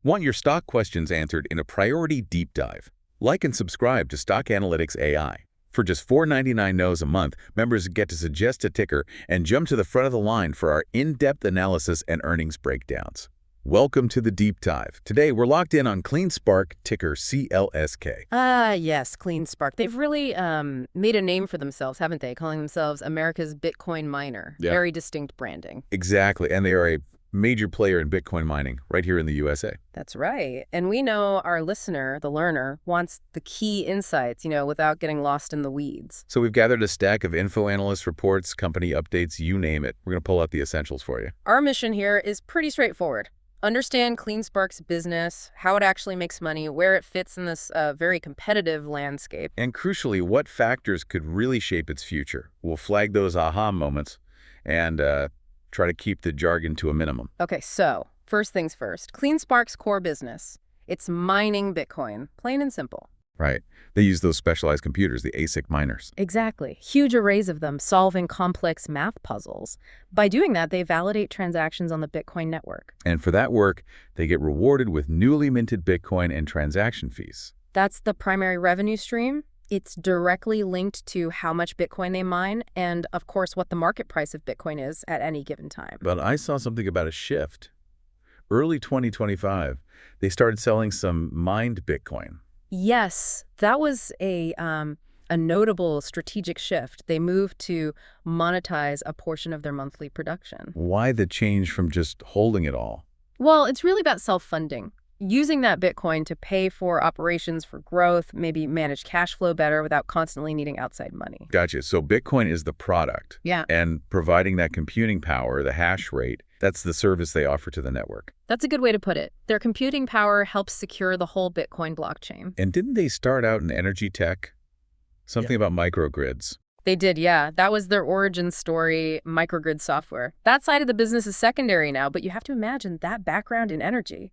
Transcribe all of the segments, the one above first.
Want your stock questions answered in a priority deep dive? Like and subscribe to Stock Analytics AI. For just $4.99 no's a month, members get to suggest a ticker and jump to the front of the line for our in-depth analysis and earnings breakdowns. Welcome to the deep dive. Today, we're locked in on CleanSpark, ticker CLSK. Yes, CleanSpark. They've really made a name for themselves, haven't they? Calling themselves America's Bitcoin miner. Yeah. Very distinct branding. Exactly, and they are a major player in Bitcoin mining right here in the USA. That's right. And we know our listener, the learner, wants the key insights, without getting lost in the weeds. So we've gathered a stack of info analyst reports, company updates, you name it. We're going to pull out the essentials for you. Our mission here is pretty straightforward. Understand CleanSpark's business, how it actually makes money, where it fits in this very competitive landscape. And crucially, what factors could really shape its future. We'll flag those aha moments and try to keep the jargon to a minimum. Okay, so first things first. CleanSpark's core business, it's mining Bitcoin, plain and simple. Right. They use those specialized computers, the ASIC miners. Exactly. Huge arrays of them solving complex math puzzles. By doing that, they validate transactions on the Bitcoin network. And for that work, they get rewarded with newly minted Bitcoin and transaction fees. That's the primary revenue stream. It's directly linked to how much Bitcoin they mine and, of course, what the market price of Bitcoin is at any given time. But I saw something about a shift. Early 2025, they started selling some mined Bitcoin. Yes, that was a notable strategic shift. They moved to monetize a portion of their monthly production. Why the change from just holding it all? Well, it's really about self-funding. Using that Bitcoin to pay for operations for growth, maybe manage cash flow better without constantly needing outside money. Gotcha. So Bitcoin is the product. Yeah. And providing that computing power, the hash rate, that's the service they offer to the network. That's a good way to put it. Their computing power helps secure the whole Bitcoin blockchain. And didn't they start out in energy tech? Something about microgrids. They did, yeah. That was their origin story, microgrid software. That side of the business is secondary now, but you have to imagine that background in energy.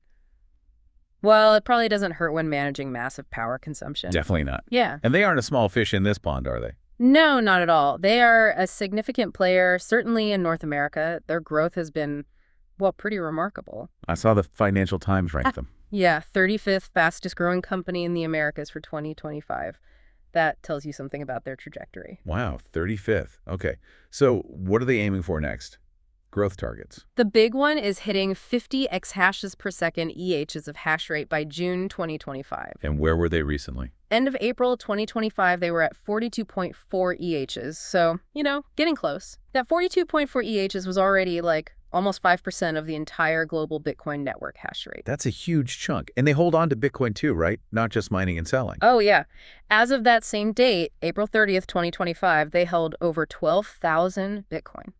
Well, it probably doesn't hurt when managing massive power consumption. Definitely not. Yeah. And they aren't a small fish in this pond, are they? No, not at all. They are a significant player, certainly in North America. Their growth has been, well, pretty remarkable. I saw the Financial Times rank them. Yeah, 35th fastest growing company in the Americas for 2025. That tells you something about their trajectory. Wow, 35th. Okay. So what are they aiming for next? Growth targets. The big one is hitting 50 exahashes per second EHs of hash rate by June 2025. And where were they recently? End of April 2025, they were at 42.4 EHs. So, getting close. That 42.4 EHs was already like almost 5% of the entire global Bitcoin network hash rate. That's a huge chunk. And they hold on to Bitcoin too, right? Not just mining and selling. Oh, yeah. As of that same date, April 30th, 2025, they held over 12,000 Bitcoin.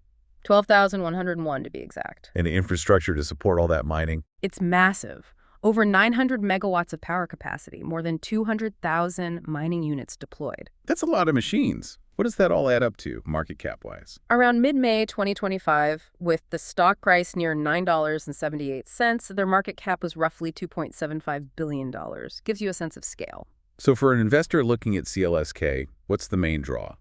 12,101 to be exact. And the infrastructure to support all that mining. It's massive. Over 900 megawatts of power capacity, more than 200,000 mining units deployed. That's a lot of machines. What does that all add up to, market cap-wise? Around mid-May 2025, with the stock price near $9.78, their market cap was roughly $2.75 billion. Gives you a sense of scale. So for an investor looking at CLSK, what's the main draw?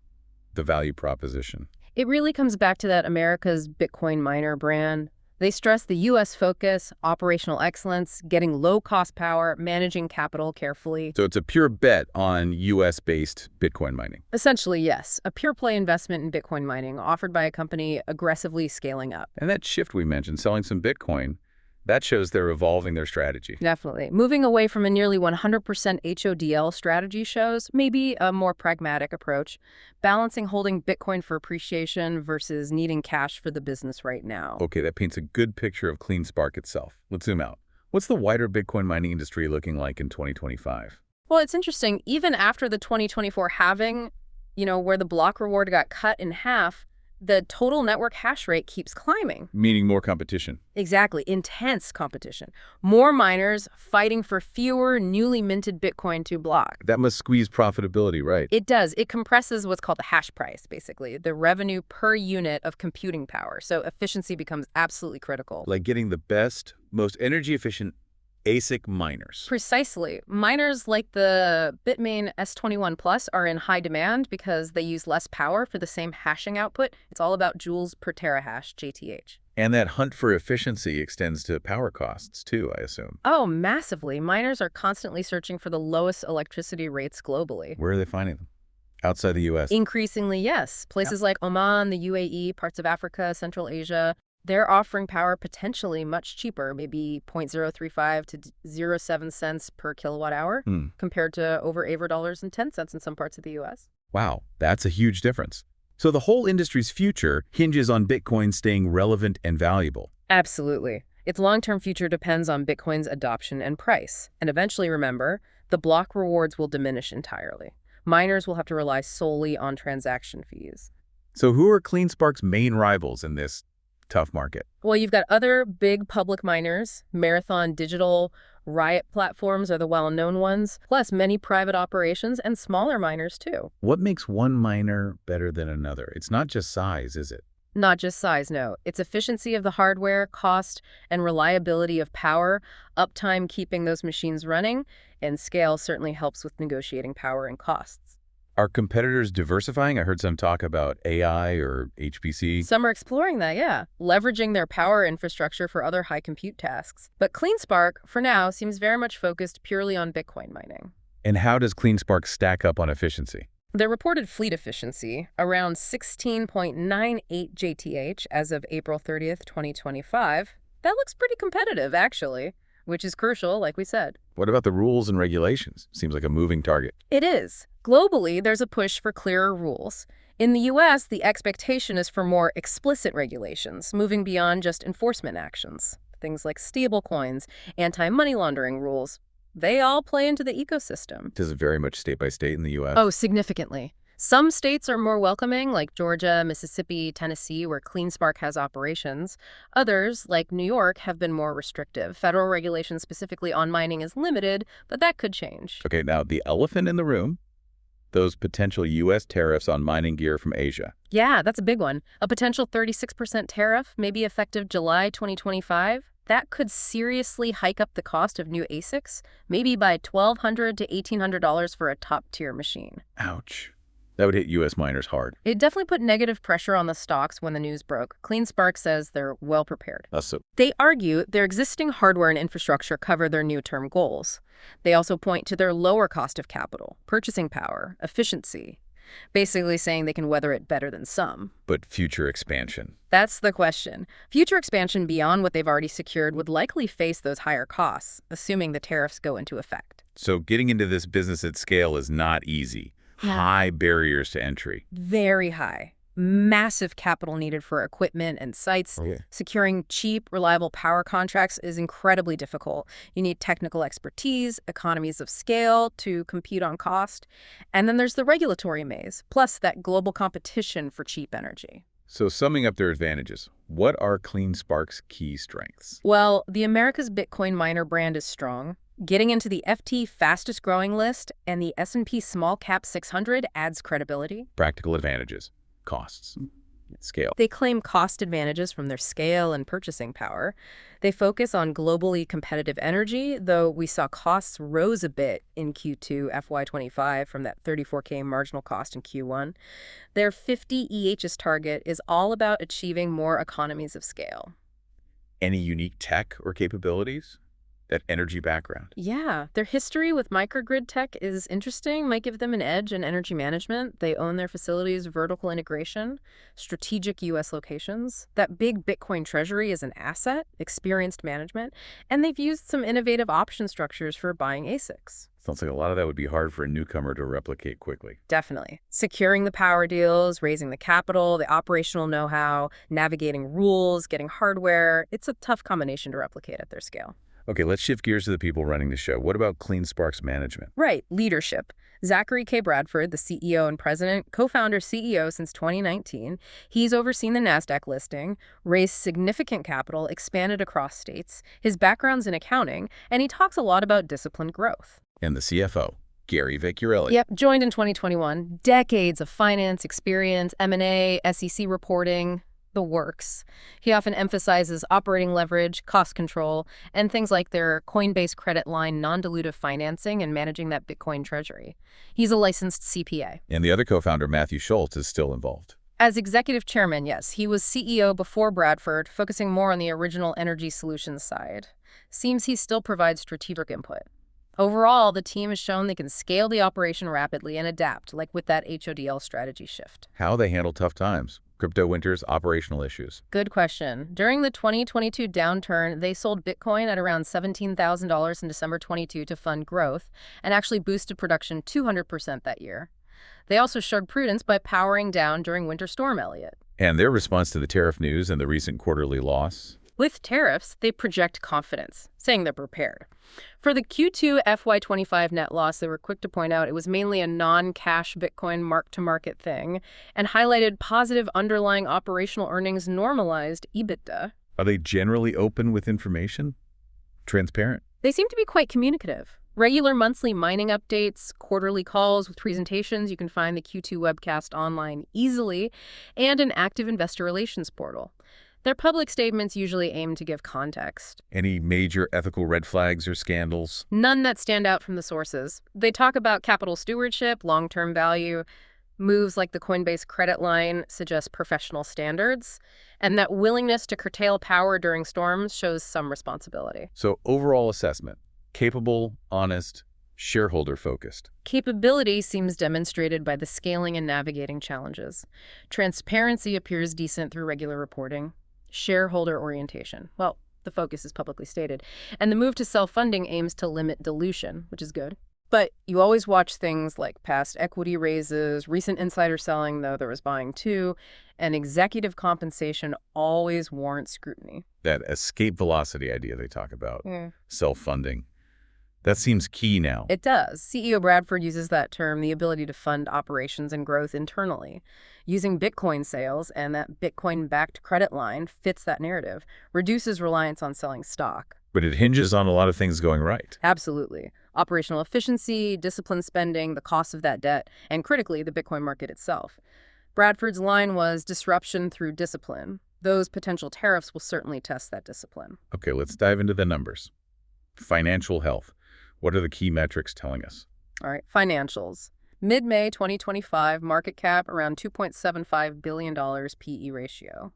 The value proposition? It really comes back to that America's Bitcoin miner brand. They stress the U.S. focus, operational excellence, getting low-cost power, managing capital carefully. So it's a pure bet on U.S.-based Bitcoin mining. Essentially, yes. A pure-play investment in Bitcoin mining offered by a company aggressively scaling up. And that shift we mentioned, selling some Bitcoin, that shows they're evolving their strategy. Definitely. Moving away from a nearly 100% HODL strategy shows maybe a more pragmatic approach, balancing holding Bitcoin for appreciation versus needing cash for the business right now. Okay, that paints a good picture of CleanSpark itself. Let's zoom out. What's the wider Bitcoin mining industry looking like in 2025? Well, it's interesting. Even after the 2024 halving, where the block reward got cut in half, the total network hash rate keeps climbing. Meaning more competition. Exactly. Intense competition. More miners fighting for fewer newly minted Bitcoin to block. That must squeeze profitability, right? It does. It compresses what's called the hash price, basically, the revenue per unit of computing power. So efficiency becomes absolutely critical. Like getting the best, most energy-efficient ASIC miners. Precisely. Miners like the Bitmain S21 Plus are in high demand because they use less power for the same hashing output. It's all about joules per terahash, JTH. And that hunt for efficiency extends to power costs, too, I assume. Oh, massively. Miners are constantly searching for the lowest electricity rates globally. Where are they finding them? Outside the U.S.? Increasingly, yes. Places like Oman, the UAE, parts of Africa, Central Asia, they're offering power potentially much cheaper, maybe 0.035 to 0.07 cents per kilowatt hour, compared to over $8.10 in some parts of the U.S. Wow, that's a huge difference. So the whole industry's future hinges on Bitcoin staying relevant and valuable. Absolutely. Its long-term future depends on Bitcoin's adoption and price. And eventually, remember, the block rewards will diminish entirely. Miners will have to rely solely on transaction fees. So who are CleanSpark's main rivals in this tough market? Well, you've got other big public miners. Marathon Digital, Riot platforms are the well-known ones, plus many private operations and smaller miners, too. What makes one miner better than another? It's not just size, is it? Not just size, no. It's efficiency of the hardware, cost, and reliability of power, uptime keeping those machines running, and scale certainly helps with negotiating power and costs. Are competitors diversifying? I heard some talk about AI or HPC. Some are exploring that, yeah, leveraging their power infrastructure for other high compute tasks. But CleanSpark, for now, seems very much focused purely on Bitcoin mining. And how does CleanSpark stack up on efficiency? Their reported fleet efficiency, around 16.98 JTH as of April 30th, 2025, that looks pretty competitive, actually, which is crucial, like we said. What about the rules and regulations? Seems like a moving target. It is. Globally, there's a push for clearer rules. In the U.S., the expectation is for more explicit regulations, moving beyond just enforcement actions. Things like stablecoins, anti-money laundering rules, they all play into the ecosystem. Does it vary much state by state in the U.S.? Oh, significantly. Some states are more welcoming, like Georgia, Mississippi, Tennessee, where CleanSpark has operations. Others, like New York, have been more restrictive. Federal regulation specifically on mining is limited, but that could change. Okay, now the elephant in the room, those potential U.S. tariffs on mining gear from Asia. Yeah, that's a big one. A potential 36% tariff, maybe effective July 2025. That could seriously hike up the cost of new ASICs, maybe by $1,200 to $1,800 for a top-tier machine. Ouch. That would hit U.S. miners hard. It definitely put negative pressure on the stocks when the news broke. CleanSpark says they're well prepared. So They argue their existing hardware and infrastructure cover their new-term goals. They also point to their lower cost of capital, purchasing power, efficiency, basically saying they can weather it better than some. But future expansion. That's the question. Future expansion beyond what they've already secured would likely face those higher costs, assuming the tariffs go into effect. So getting into this business at scale is not easy. High barriers to entry. Very high. Massive capital needed for equipment and sites. Securing cheap, reliable power contracts is incredibly difficult. You need technical expertise, economies of scale to compete on cost. And then there's the regulatory maze, plus that global competition for cheap energy. So summing up their advantages, what are CleanSpark's key strengths? Well, the America's Bitcoin miner brand is strong. Getting into the FT fastest growing list and the S&P Small Cap 600 adds credibility. Practical advantages, costs, scale. They claim cost advantages from their scale and purchasing power. They focus on globally competitive energy, though we saw costs rose a bit in Q2 FY25 from that $34K marginal cost in Q1. Their 50 EHS target is all about achieving more economies of scale. Any unique tech or capabilities? That energy background. Yeah, their history with microgrid tech is interesting, might give them an edge in energy management. They own their facilities' vertical integration, strategic U.S. locations. That big Bitcoin treasury is an asset, experienced management, and they've used some innovative option structures for buying ASICs. Sounds like a lot of that would be hard for a newcomer to replicate quickly. Definitely. Securing the power deals, raising the capital, the operational know-how, navigating rules, getting hardware. It's a tough combination to replicate at their scale. Okay, let's shift gears to the people running the show. What about CleanSpark's management? Right, leadership. Zachary K. Bradford, the CEO and president, co-founder CEO since 2019. He's overseen the NASDAQ listing, raised significant capital, expanded across states. His background's in accounting, and he talks a lot about disciplined growth. And the CFO, Gary Vecchiarelli. Yep, joined in 2021. Decades of finance experience, M&A, SEC reporting, the works. He often emphasizes operating leverage, cost control, and things like their Coinbase credit line non-dilutive financing and managing that Bitcoin treasury. He's a licensed CPA. And the other co-founder, Matthew Schultz, is still involved. As executive chairman, yes, he was CEO before Bradford, focusing more on the original energy solutions side. Seems he still provides strategic input. Overall, the team has shown they can scale the operation rapidly and adapt, like with that HODL strategy shift. How they handle tough times, crypto winters, operational issues. Good question. During the 2022 downturn, they sold Bitcoin at around $17,000 in December 22 to fund growth and actually boosted production 200% that year. They also showed prudence by powering down during Winter Storm Elliott. And their response to the tariff news and the recent quarterly loss? With tariffs, they project confidence, saying they're prepared. For the Q2 FY25 net loss, they were quick to point out it was mainly a non-cash Bitcoin mark-to-market thing and highlighted positive underlying operational earnings normalized EBITDA. Are they generally open with information? Transparent? They seem to be quite communicative. Regular monthly mining updates, quarterly calls with presentations, you can find the Q2 webcast online easily, and an active investor relations portal. Their public statements usually aim to give context. Any major ethical red flags or scandals? None that stand out from the sources. They talk about capital stewardship, long-term value. Moves like the Coinbase credit line suggest professional standards, and that willingness to curtail power during storms shows some responsibility. So overall assessment, capable, honest, shareholder-focused. Capability seems demonstrated by the scaling and navigating challenges. Transparency appears decent through regular reporting. Shareholder orientation. Well, the focus is publicly stated. And the move to self-funding aims to limit dilution, which is good. But you always watch things like past equity raises, recent insider selling, though there was buying too, and executive compensation always warrants scrutiny. That escape velocity idea they talk about, self-funding, that seems key now. It does. CEO Bradford uses that term, the ability to fund operations and growth internally. Using Bitcoin sales and that Bitcoin-backed credit line fits that narrative, reduces reliance on selling stock. But it hinges on a lot of things going right. Absolutely. Operational efficiency, disciplined spending, the cost of that debt, and critically, the Bitcoin market itself. Bradford's line was disruption through discipline. Those potential tariffs will certainly test that discipline. Okay, let's dive into the numbers. Financial health. What are the key metrics telling us? All right, financials. Mid-May 2025, market cap around $2.75 billion PE ratio.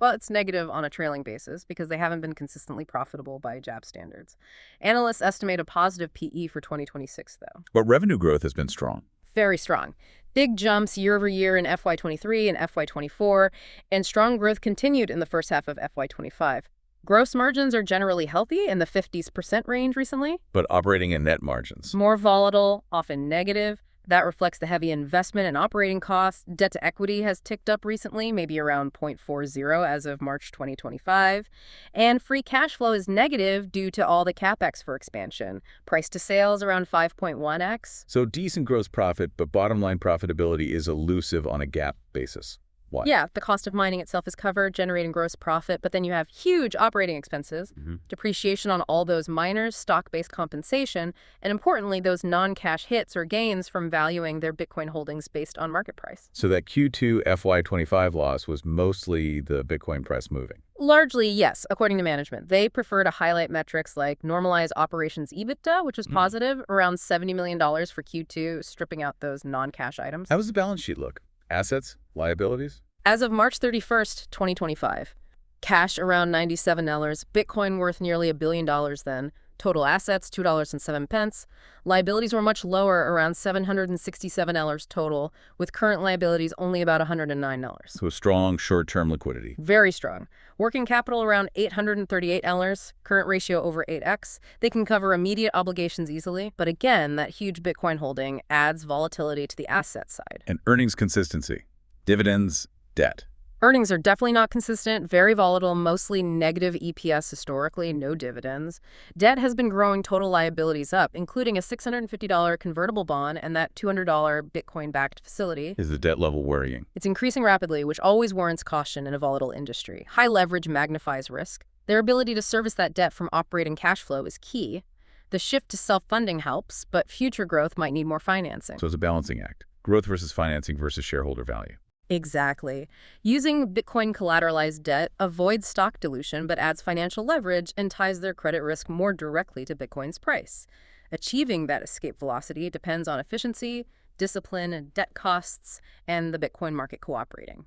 Well, it's negative on a trailing basis because they haven't been consistently profitable by JAB standards. Analysts estimate a positive PE for 2026, though. But revenue growth has been strong. Very strong. Big jumps year over year in FY23 and FY24, and strong growth continued in the first half of FY25. Gross margins are generally healthy in the 50% range recently. But operating and net margins? More volatile, often negative. That reflects the heavy investment and operating costs. Debt to equity has ticked up recently, maybe around 0.40 as of March 2025. And free cash flow is negative due to all the capex for expansion. Price to sales around 5.1x. So decent gross profit, but bottom line profitability is elusive on a GAAP basis. Why? Yeah, the cost of mining itself is covered, generating gross profit, but then you have huge operating expenses, depreciation on all those miners, stock-based compensation, and importantly, those non-cash hits or gains from valuing their Bitcoin holdings based on market price. So that Q2 FY25 loss was mostly the Bitcoin price moving? Largely, yes, according to management. They prefer to highlight metrics like normalized operations EBITDA, which was positive, around $70 million for Q2, stripping out those non-cash items. How does the balance sheet look? Assets? Liabilities? As of March 31st, 2025, cash around $97, Bitcoin worth nearly $1 billion then, total assets $2.07, liabilities were much lower, around $767 total, with current liabilities only about $109. So strong short-term liquidity. Very strong. Working capital around $838, current ratio over 8x. They can cover immediate obligations easily, but again, that huge Bitcoin holding adds volatility to the asset side. And earnings consistency. Dividends, debt. Earnings are definitely not consistent, very volatile, mostly negative EPS historically, no dividends. Debt has been growing total liabilities up, including a $650 convertible bond and that $200 Bitcoin-backed facility. Is the debt level worrying? It's increasing rapidly, which always warrants caution in a volatile industry. High leverage magnifies risk. Their ability to service that debt from operating cash flow is key. The shift to self-funding helps, but future growth might need more financing. So it's a balancing act. Growth versus financing versus shareholder value. Exactly. Using Bitcoin collateralized debt avoids stock dilution but adds financial leverage and ties their credit risk more directly to Bitcoin's price. Achieving that escape velocity depends on efficiency, discipline, debt costs, and the Bitcoin market cooperating.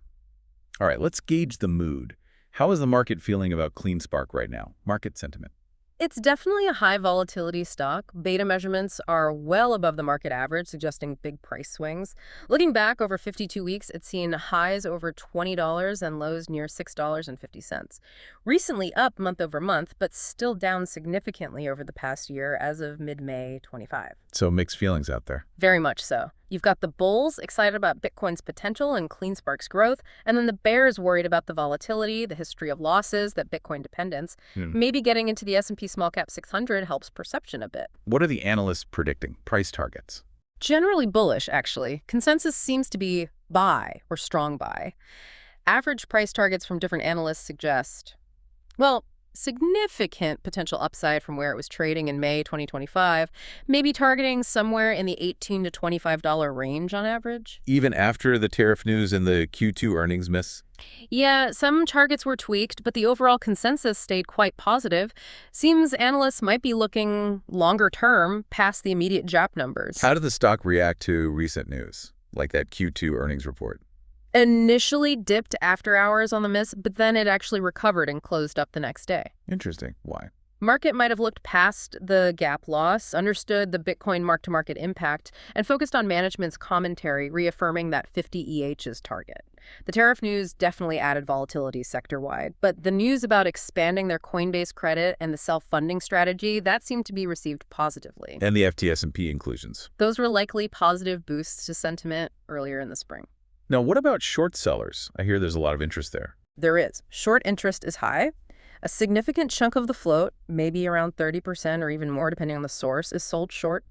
All right, let's gauge the mood. How is the market feeling about CleanSpark right now? Market sentiment. It's definitely a high volatility stock. Beta measurements are well above the market average, suggesting big price swings. Looking back over 52 weeks, it's seen highs over $20 and lows near $6.50. Recently up month over month, but still down significantly over the past year as of mid-May 25. So mixed feelings out there. Very much so. You've got the bulls excited about Bitcoin's potential and CleanSpark's growth, and then the bears worried about the volatility, the history of losses, that Bitcoin dependence. Maybe getting into the S&P Small Cap 600 helps perception a bit. What are the analysts predicting? Price targets. Generally bullish, actually. Consensus seems to be buy or strong buy. Average price targets from different analysts suggest, well, significant potential upside from where it was trading in May 2025, maybe targeting somewhere in the $18 to $25 range on average. Even after the tariff news and the Q2 earnings miss? Yeah, some targets were tweaked, but the overall consensus stayed quite positive. Seems analysts might be looking longer term past the immediate JAP numbers. How did the stock react to recent news, like that Q2 earnings report? Initially dipped after hours on the miss, but then it actually recovered and closed up the next day. Interesting. Why? Market might have looked past the gap loss, understood the Bitcoin mark-to-market impact, and focused on management's commentary, reaffirming that 50 EH's target. The tariff news definitely added volatility sector-wide, but the news about expanding their Coinbase credit and the self-funding strategy, that seemed to be received positively. And the FTS&P inclusions. Those were likely positive boosts to sentiment earlier in the spring. Now, what about short sellers? I hear there's a lot of interest there. There is. Short interest is high. A significant chunk of the float, maybe around 30% or even more depending on the source, is sold short.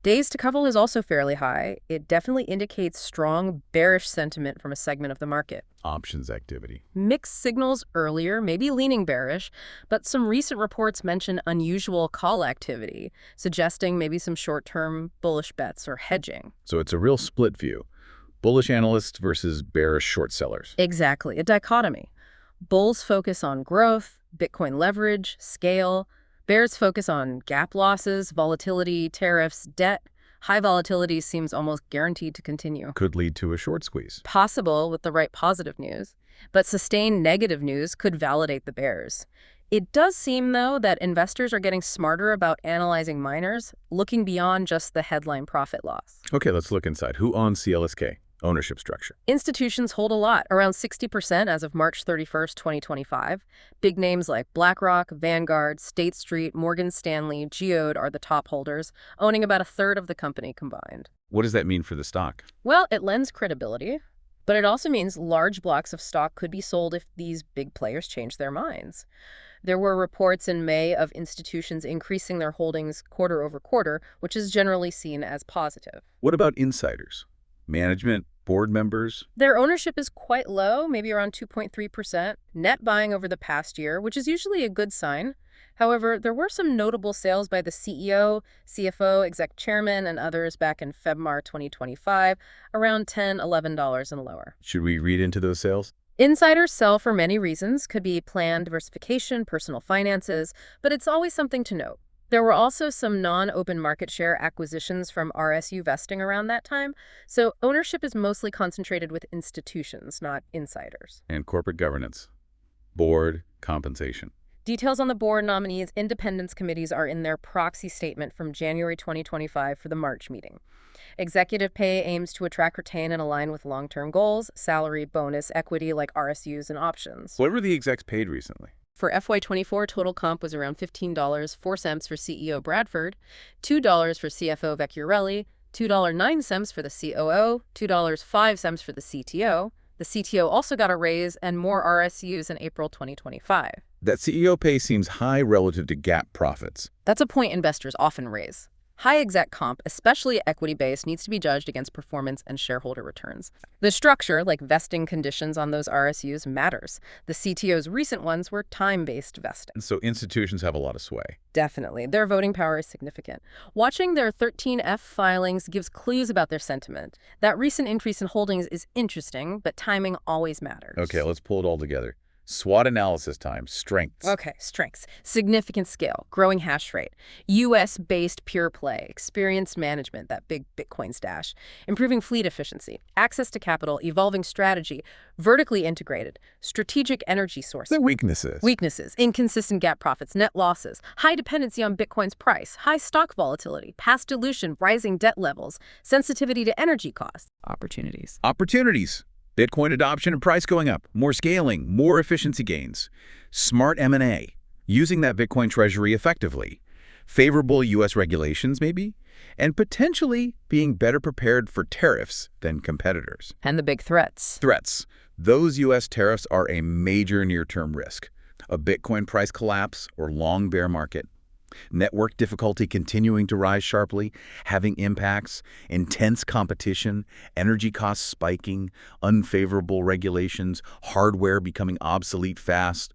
Days to cover is also fairly high. It definitely indicates strong bearish sentiment from a segment of the market. Options activity. Mixed signals earlier, maybe leaning bearish, but some recent reports mention unusual call activity, suggesting maybe some short-term bullish bets or hedging. So it's a real split view. Bullish analysts versus bearish short sellers. Exactly, a dichotomy. Bulls focus on growth, Bitcoin leverage, scale. Bears focus on gap losses, volatility, tariffs, debt. High volatility seems almost guaranteed to continue. Could lead to a short squeeze. Possible with the right positive news, but sustained negative news could validate the bears. It does seem, though, that investors are getting smarter about analyzing miners, looking beyond just the headline profit loss. Okay, let's look inside. Who owns CLSK? Ownership structure. Institutions hold a lot, around 60% as of March 31st, 2025. Big names like BlackRock, Vanguard, State Street, Morgan Stanley, Geode are the top holders, owning about a third of the company combined. What does that mean for the stock? Well, it lends credibility, but it also means large blocks of stock could be sold if these big players change their minds. There were reports in May of institutions increasing their holdings quarter over quarter, which is generally seen as positive. What about insiders? Management, board members? Their ownership is quite low, maybe around 2.3%, net buying over the past year, which is usually a good sign. However, there were some notable sales by the CEO, CFO, exec chairman, and others back in February 2025, around $10, $11 and lower. Should we read into those sales? Insiders sell for many reasons, could be planned diversification, personal finances, but it's always something to note. There were also some non-open market share acquisitions from RSU vesting around that time, so ownership is mostly concentrated with institutions, not insiders. And corporate governance. Board, compensation. Details on the board nominees' independence committees are in their proxy statement from January 2025 for the March meeting. Executive pay aims to attract, retain, and align with long-term goals, salary, bonus, equity like RSUs and options. What were the execs paid recently? For FY24, total comp was around $15.04 for CEO Bradford, $2 for CFO Vecchiarelli, $2.09 for the COO, $2.05 for the CTO. The CTO also got a raise and more RSUs in April 2025. That CEO pay seems high relative to GAAP profits. That's a point investors often raise. High exec comp, especially equity-based, needs to be judged against performance and shareholder returns. The structure, like vesting conditions on those RSUs, matters. The CTO's recent ones were time-based vesting. So institutions have a lot of sway. Definitely. Their voting power is significant. Watching their 13F filings gives clues about their sentiment. That recent increase in holdings is interesting, but timing always matters. Okay, let's pull it all together. SWOT analysis time, strengths. Okay, strengths. Significant scale, growing hash rate, US-based pure play, experienced management, that big Bitcoin stash, improving fleet efficiency, access to capital, evolving strategy, vertically integrated, strategic energy source. The weaknesses. Weaknesses, inconsistent gap profits, net losses, high dependency on Bitcoin's price, high stock volatility, past dilution, rising debt levels, sensitivity to energy costs. Opportunities. Opportunities. Bitcoin adoption and price going up, more scaling, more efficiency gains. Smart M&A, using that Bitcoin treasury effectively. Favorable U.S. regulations, maybe? And potentially being better prepared for tariffs than competitors. And the big threats. Threats. Those U.S. tariffs are a major near-term risk. A Bitcoin price collapse or long bear market. Network difficulty continuing to rise sharply, having impacts, intense competition, energy costs spiking, unfavorable regulations, hardware becoming obsolete fast,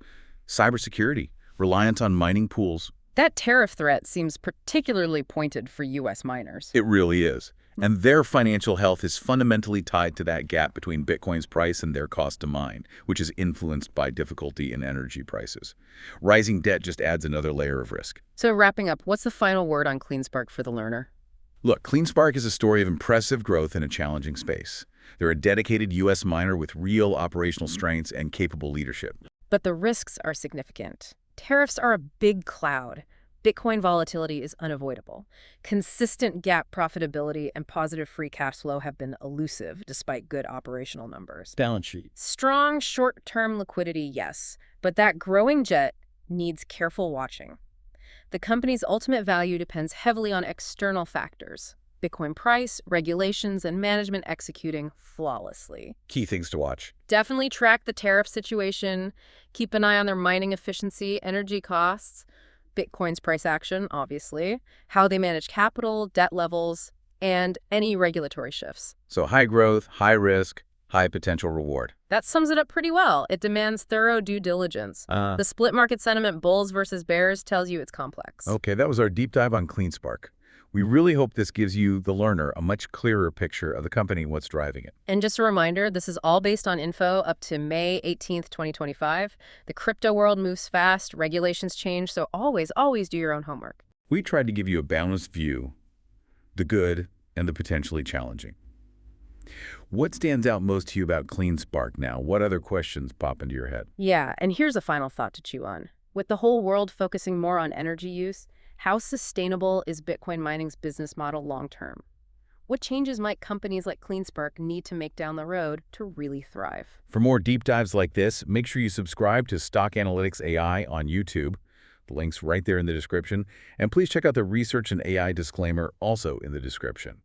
cybersecurity, reliance on mining pools. That tariff threat seems particularly pointed for U.S. miners. It really is. And their financial health is fundamentally tied to that gap between Bitcoin's price and their cost to mine, which is influenced by difficulty in energy prices. Rising debt just adds another layer of risk. So wrapping up, what's the final word on CleanSpark for the learner? Look, CleanSpark is a story of impressive growth in a challenging space. They're a dedicated U.S. miner with real operational strengths and capable leadership. But the risks are significant. Tariffs are a big cloud. Bitcoin volatility is unavoidable. Consistent gap profitability and positive free cash flow have been elusive despite good operational numbers. Balance sheet. Strong short-term liquidity, yes, but that growing jet needs careful watching. The company's ultimate value depends heavily on external factors: Bitcoin price, regulations, and management executing flawlessly. Key things to watch. Definitely track the tariff situation, keep an eye on their mining efficiency, energy costs, Bitcoin's price action, obviously, how they manage capital, debt levels, and any regulatory shifts. So high growth, high risk, high potential reward. That sums it up pretty well. It demands thorough due diligence. The split market sentiment, bulls versus bears, tells you it's complex. Okay, that was our deep dive on CleanSpark. We really hope this gives you, the learner, a much clearer picture of the company and what's driving it. And just a reminder, this is all based on info up to May 18th, 2025. The crypto world moves fast, regulations change, so always do your own homework. We tried to give you a balanced view, the good and the potentially challenging. What stands out most to you about CleanSpark now? What other questions pop into your head? Yeah, and here's a final thought to chew on. With the whole world focusing more on energy use, how sustainable is Bitcoin mining's business model long-term? What changes might companies like CleanSpark need to make down the road to really thrive? For more deep dives like this, make sure you subscribe to Stock Analytics AI on YouTube. The link's right there in the description. And please check out the research and AI disclaimer also in the description.